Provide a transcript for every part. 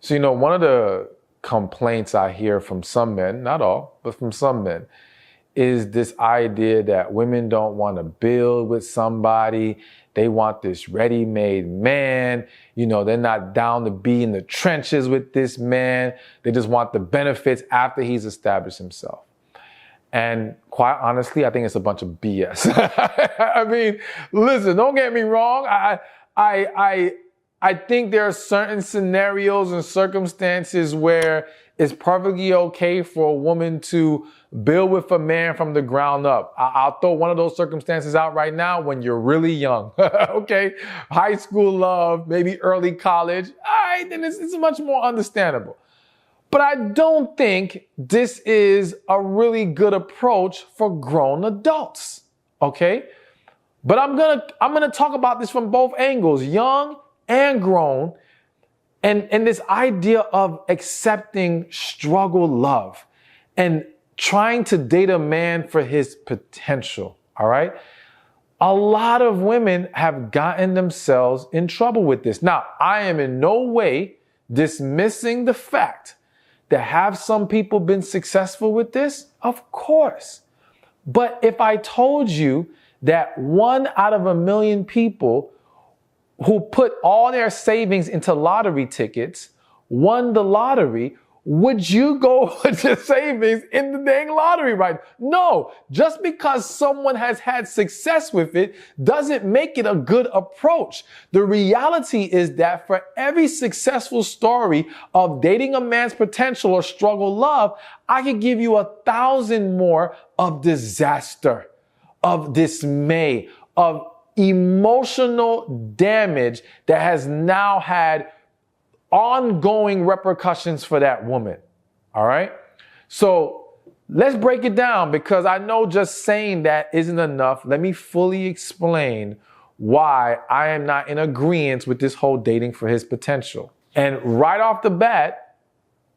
So, one of the complaints I hear from some men, not all, but from some men, is this idea that women don't want to build with somebody. They want this ready-made man. They're not down to be in the trenches with this man. They just want the benefits after he's established himself. And quite honestly, I think it's a bunch of BS. I mean, listen, don't get me wrong. I think there are certain scenarios and circumstances where it's perfectly okay for a woman to build with a man from the ground up. I'll throw one of those circumstances out right now: when you're really young, okay? High school love, maybe early college. All right, then it's much more understandable. But I don't think this is a really good approach for grown adults, okay? But I'm gonna talk about this from both angles, young and grown, and this idea of accepting struggle love and trying to date a man for his potential, all right? A lot of women have gotten themselves in trouble with this. Now, I am in no way dismissing the fact that have some people been successful with this? Of course. But if I told you that 1 out of 1 million people who put all their savings into lottery tickets won the lottery, would you go put your savings in the dang lottery, right? No, just because someone has had success with it doesn't make it a good approach. The reality is that for every successful story of dating a man's potential or struggle love, I could give you 1,000 more of disaster, of dismay, of emotional damage that has now had ongoing repercussions for that woman. All right? So let's break it down, because I know just saying that isn't enough. Let me fully explain why I am not in agreement with this whole dating for his potential. And right off the bat,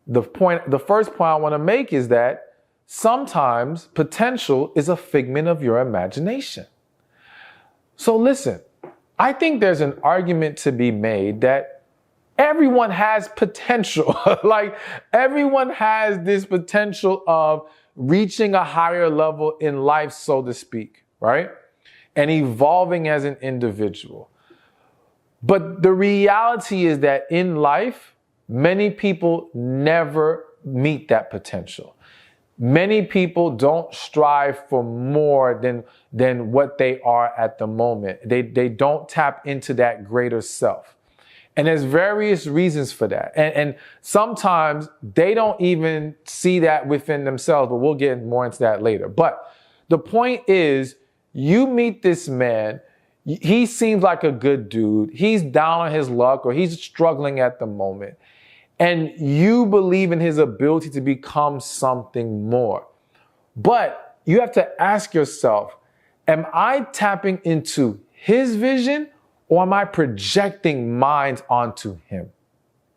the first point I want to make is that sometimes potential is a figment of your imagination. So listen, I think there's an argument to be made that everyone has potential. Like, everyone has this potential of reaching a higher level in life, so to speak, right? And evolving as an individual. But the reality is that in life, many people never meet that potential. Many people don't strive for more than what they are at the moment. They don't tap into that greater self. And there's various reasons for that. And sometimes they don't even see that within themselves, but we'll get more into that later. But the point is, you meet this man, he seems like a good dude, he's down on his luck or he's struggling at the moment, and you believe in his ability to become something more. But you have to ask yourself, am I tapping into his vision, or am I projecting mine onto him?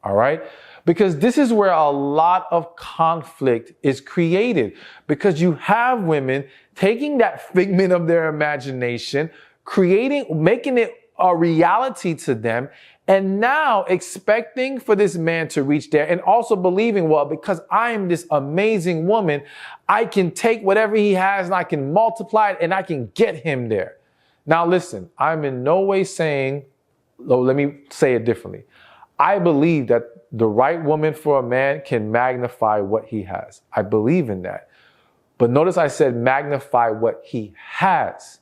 All right? Because this is where a lot of conflict is created, because you have women taking that figment of their imagination, making it a reality to them, and now expecting for this man to reach there, and also believing, well, because I am this amazing woman, I can take whatever he has and I can multiply it and I can get him there. Now listen, I'm in no way saying, let me say it differently. I believe that the right woman for a man can magnify what he has. I believe in that. But notice I said magnify what he has.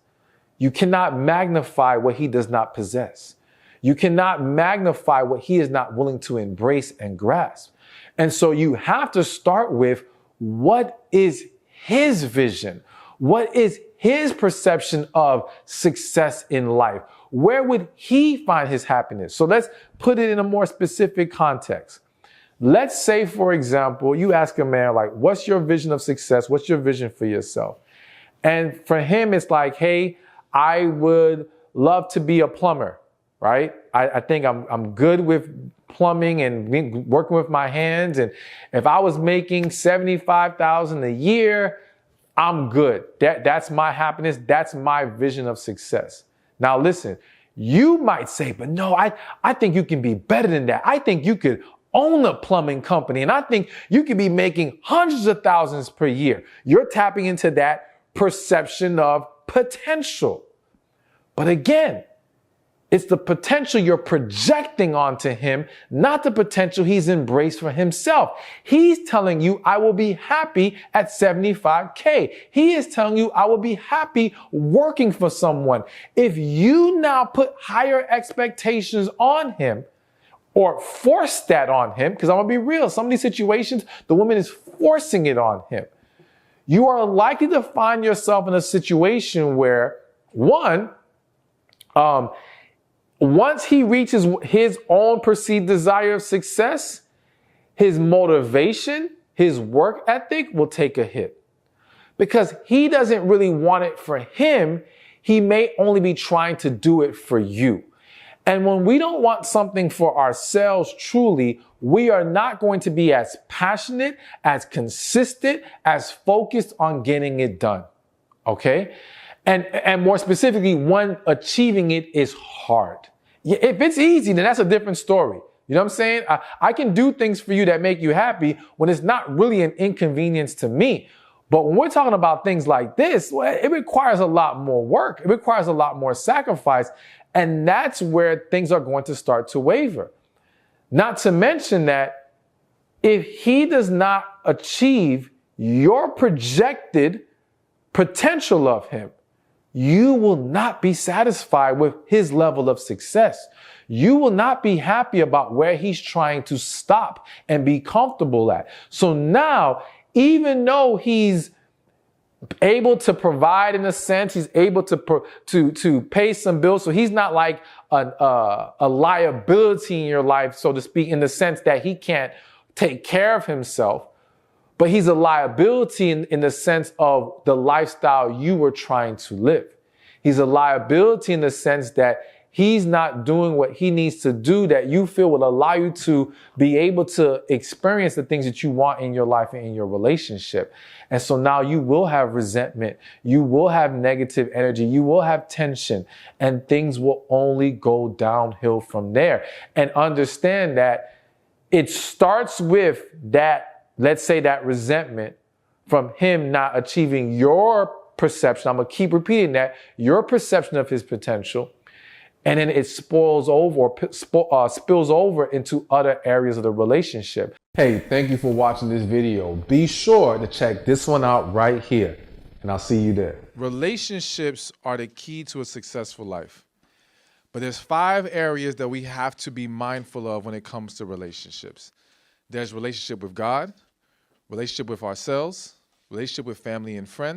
You cannot magnify what he does not possess. You cannot magnify what he is not willing to embrace and grasp. And so you have to start with, what is his vision? What is his perception of success in life? Where would he find his happiness? So let's put it in a more specific context. Let's say, for example, you ask a man, like, what's your vision of success? What's your vision for yourself? And for him, it's like, hey, I would love to be a plumber, right? I think I'm good with plumbing and working with my hands. And if I was making $75,000 a year, I'm good. That's my happiness. That's my vision of success. Now listen, you might say, but no, I think you can be better than that. I think you could own a plumbing company. And I think you could be making hundreds of thousands per year. You're tapping into that perception of potential. But again, it's the potential you're projecting onto him, not the potential he's embraced for himself. He's telling you, I will be happy at 75K. He is telling you, I will be happy working for someone. If you now put higher expectations on him or force that on him, because I'm going to be real, some of these situations, the woman is forcing it on him. You are likely to find yourself in a situation where, once he reaches his own perceived desire of success, his motivation, his work ethic will take a hit. Because he doesn't really want it for him. He may only be trying to do it for you. And when we don't want something for ourselves truly, we are not going to be as passionate, as consistent, as focused on getting it done. Okay? And more specifically, when achieving it is hard. If it's easy, then that's a different story. You know what I'm saying? I can do things for you that make you happy when it's not really an inconvenience to me. But when we're talking about things like this, well, it requires a lot more work. It requires a lot more sacrifice. And that's where things are going to start to waver. Not to mention that if he does not achieve your projected potential of him, you will not be satisfied with his level of success. You will not be happy about where he's trying to stop and be comfortable at. So now, even though he's able to provide in a sense, he's able to pay some bills. So he's not like a liability in your life, so to speak, in the sense that he can't take care of himself. But he's a liability in the sense of the lifestyle you were trying to live. He's a liability in the sense that he's not doing what he needs to do that you feel will allow you to be able to experience the things that you want in your life and in your relationship. And so now you will have resentment. You will have negative energy. You will have tension, and things will only go downhill from there. And understand that it starts with that. Let's say that resentment from him not achieving your perception. I'm going to keep repeating that, your perception of his potential. And then it spills over into other areas of the relationship. Hey, thank you for watching this video. Be sure to check this one out right here, and I'll see you there. Relationships are the key to a successful life. But there's 5 areas that we have to be mindful of when it comes to relationships. There's relationship with God, relationship with ourselves, relationship with family and friends,